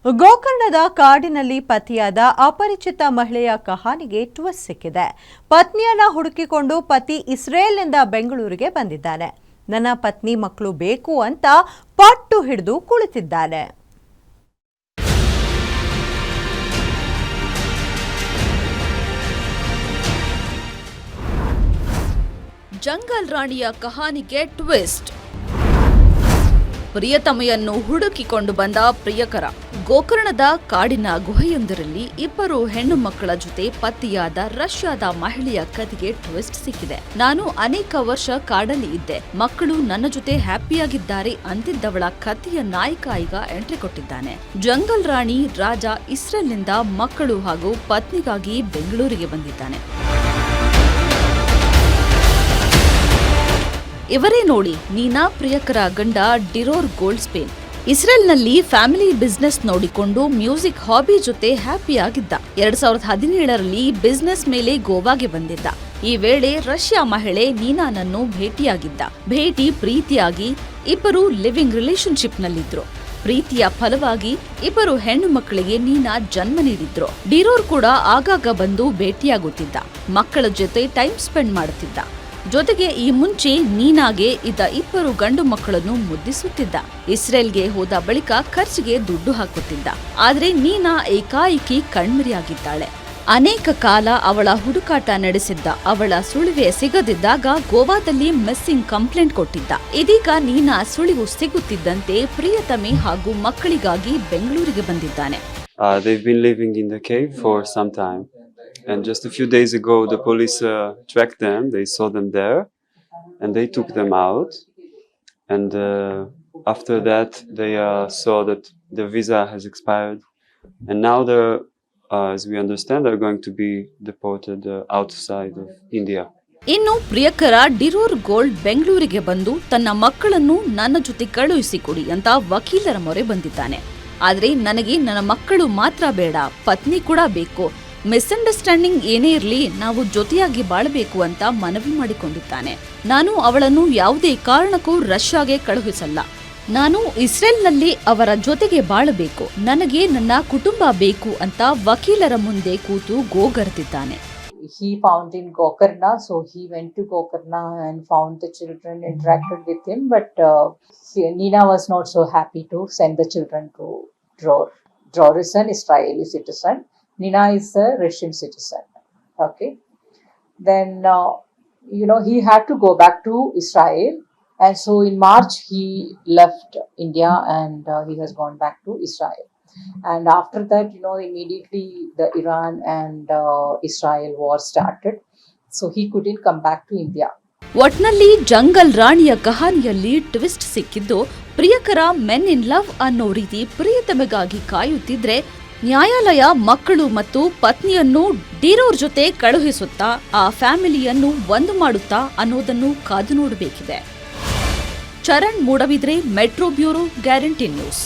ಗೋಕರ್ಣದ ಕಾಡಿನಲ್ಲಿ ಪತಿಯಾದ ಅಪರಿಚಿತ ಮಹಿಳೆಯ ಕಹಾನಿಗೆ ಟ್ವಿಸ್ಟ್ ಸಿಕ್ಕಿದೆ. ಪತ್ನಿಯನ್ನ ಹುಡುಕಿಕೊಂಡು ಪತಿ ಇಸ್ರೇಲ್ನಿಂದ ಬೆಂಗಳೂರಿಗೆ ಬಂದಿದ್ದಾನೆ. ನನ್ನ ಪತ್ನಿ ಮಕ್ಕಳು ಬೇಕು ಅಂತ ಪಟ್ಟು ಹಿಡಿದು ಕುಳಿತಿದ್ದಾನೆ. ಜಂಗಲ್ ರಾಣಿಯ ಕಹಾನಿಗೆ ಟ್ವಿಸ್ಟ್. ಪ್ರಿಯತಮೆಯನ್ನು ಹುಡುಕಿಕೊಂಡು ಬಂದ ಪ್ರಿಯಕರ. ಗೋಕರ್ಣದ ಕಾಡಿನ ಗುಹೆಯೊಂದರಲ್ಲಿ ಇಬ್ಬರು ಹೆಣ್ಣು ಮಕ್ಕಳ ಜೊತೆ ಪತಿಯಾದ ರಷ್ಯಾದ ಮಹಿಳೆಯ ಕಥೆಗೆ ಟ್ವಿಸ್ಟ್ ಸಿಕ್ಕಿದೆ. ನಾನು ಅನೇಕ ವರ್ಷ ಕಾಡಲ್ಲಿ ಇದ್ದೆ, ಮಕ್ಕಳು ನನ್ನ ಜೊತೆ ಹ್ಯಾಪಿಯಾಗಿದ್ದಾರೆ ಅಂತಿದ್ದವಳ ಕಥೆಯ ನಾಯಕ ಈಗ ಎಂಟ್ರಿ ಕೊಟ್ಟಿದ್ದಾನೆ. ಜಂಗಲ್ ರಾಣಿ ರಾಜ ಇಸ್ರೇಲ್ನಿಂದ ಮಕ್ಕಳು ಹಾಗೂ ಪತ್ನಿಗಾಗಿ ಬೆಂಗಳೂರಿಗೆ ಬಂದಿದ್ದಾನೆ. ಇವರೇ ನೋಡಿ, ನೀನಾ ಪ್ರಿಯಕರ ಗಂಡ ಡಿರೋರ್ ಗೋಲ್ಡ್ಸ್ಪೇನ್. ಇಸ್ರೇಲ್ನಲ್ಲಿ ಫ್ಯಾಮಿಲಿ ಬಿಸ್ನೆಸ್ ನೋಡಿಕೊಂಡು ಮ್ಯೂಸಿಕ್ ಹಾಬಿ ಜೊತೆ ಹ್ಯಾಪಿಯಾಗಿದ್ದ. 2017ರಲ್ಲಿ ಬಿಸ್ನೆಸ್ ಮೇಲೆ ಗೋವಾಗೆ ಬಂದಿದ್ದ. ಈ ವೇಳೆ ರಷ್ಯಾ ಮಹಿಳೆ ನೀನಾನನ್ನು ಭೇಟಿಯಾಗಿದ್ದ. ಭೇಟಿ ಪ್ರೀತಿಯಾಗಿ ಇಬ್ಬರು ಲಿವಿಂಗ್ ರಿಲೇಶನ್ಶಿಪ್ನಲ್ಲಿದ್ರು. ಪ್ರೀತಿಯ ಫಲವಾಗಿ ಇಬ್ಬರು ಹೆಣ್ಣು ಮಕ್ಕಳಿಗೆ ನೀನಾ ಜನ್ಮ ನೀಡಿದ್ರು. ಡಿರೋರ್ ಕೂಡ ಆಗಾಗ ಬಂದು ಭೇಟಿಯಾಗುತ್ತಿದ್ದ. ಮಕ್ಕಳ ಜೊತೆ ಟೈಮ್ ಸ್ಪೆಂಡ್ ಮಾಡುತ್ತಿದ್ದ. ಜೊತೆಗೆ ಈ ಮುಂಚೆ ನೀನಾಗೆ ಇದ್ದ ಇಬ್ಬರು ಗಂಡು ಮಕ್ಕಳನ್ನು ಮುದ್ದಿಸುತ್ತಿದ್ದ. ಇಸ್ರೇಲ್ಗೆ ಹೋದ ಬಳಿಕ ಖರ್ಚಿಗೆ ದುಡ್ಡು ಹಾಕುತ್ತಿದ್ದ. ಆದ್ರೆ ನೀನಾ ಏಕಾಏಕಿ ಕಣ್ಮರೆಯಾಗಿದ್ದಾಳೆ. ಅನೇಕ ಕಾಲ ಅವಳ ಹುಡುಕಾಟ ನಡೆಸಿದ್ದ. ಅವಳ ಸುಳಿವೆ ಸಿಗದಿದ್ದಾಗ ಗೋವಾದಲ್ಲಿ ಮಿಸ್ಸಿಂಗ್ ಕಂಪ್ಲೇಂಟ್ ಕೊಟ್ಟಿದ್ದ. ಇದೀಗ ನೀನಾ ಸುಳಿವು ಸಿಗುತ್ತಿದ್ದಂತೆ ಪ್ರಿಯತಮೆ ಹಾಗೂ ಮಕ್ಕಳಿಗಾಗಿ ಬೆಂಗಳೂರಿಗೆ ಬಂದಿದ್ದಾನೆ. They've been living in the cave for some time. And just a few days ago, the police tracked them. They saw them there, and they took them out. And after that, they saw that their visa has expired, and now they're, as we understand, they're going to be deported outside of India. ಇನ್ನು ಪ್ರಿಯಕರ ಡಿರೋರ್ gold ಬೆಂಗಳೂರಿಗೆ ಬಂದು ತನ್ನ ಮಕ್ಕಳನ್ನು ನನ್ನ ಜೊತೆ ಕಳುಹಿಸಿಕೊಡಿ ಅಂತ ವಕೀಲರ ಮೊರೆ ಬಂದಿದ್ದಾನೆ. ಆದ್ರೆ ನನಗೆ ನನ್ನ ಮಕ್ಕಳು ಮಾತ್ರ ಬೇಡ, ಪತ್ನಿ ಕೂಡ ಬೇಕು. ಮಿಸ್ಅಂಡರ್ಸ್ಟ್ಯಾಂಡಿಂಗ್ ಏನೇ ಇರಲಿ, ನಾವು ಜೊತೆಯಾಗಿ ಬಾಳಬೇಕು ಅಂತ ಮನವಿ ಮಾಡಿಕೊಂಡಿದ್ದಾನೆ. ನಾನು ಅವಳನ್ನು ಯಾವುದೇ ಕಾರಣಕ್ಕೂ ರಷ್ಯಾಗೆ ಕಳುಹಿಸಲ್ಲ. ನಾನು ಇಸ್ರೇಲ್ನಲ್ಲಿ ಅವರ ಜೊತೆಗೆ ಬಾಳಬೇಕು. ನನಗೆ ನನ್ನ ಕುಟುಂಬ ಬೇಕು ಅಂತ ವಕೀಲರ ಮುಂದೆ ಕೂತು ಗೋಗರ್ತಿದ್ದಾನೆ. He found in Gokarna, so he went to Gokarna and found the children, interacted with him, but Nina was not so happy to send the children to Dror. Dror is an Israeli citizen. Nina is a Russian citizen. Okay. Then, he had to go back to Israel. And so in March, he left India and he has gone back to Israel. And after that, immediately the Iran and Israel war started. So he couldn't come back to India. ಒಟ್ನಲ್ಲಿ jungle ರಾಣಿಯ ಕಹಾನಿಯಲ್ಲಿ twist ಸಿಕ್ಕಿದ್ದು, ಪ್ರಿಯಕರ men in love ಅನ್ನೋ ರೀತಿ ಪ್ರಿಯತಮೆಗಾಗಿ ಕಾಯುತ್ತಿದ್ರೆ, ನ್ಯಾಯಾಲಯ ಮಕ್ಕಳು ಮತ್ತು ಪತ್ನಿಯನ್ನು ಡಿರೋರ್ ಜೊತೆ ಕಳುಹಿಸುತ್ತಾ ಆ ಫ್ಯಾಮಿಲಿಯನ್ನು ಒಂದು ಮಾಡುತ್ತಾ ಅನ್ನೋದನ್ನು ಕಾದು ನೋಡಬೇಕಿದೆ. Charan Moodbidri, metro bureau, Guarantee news.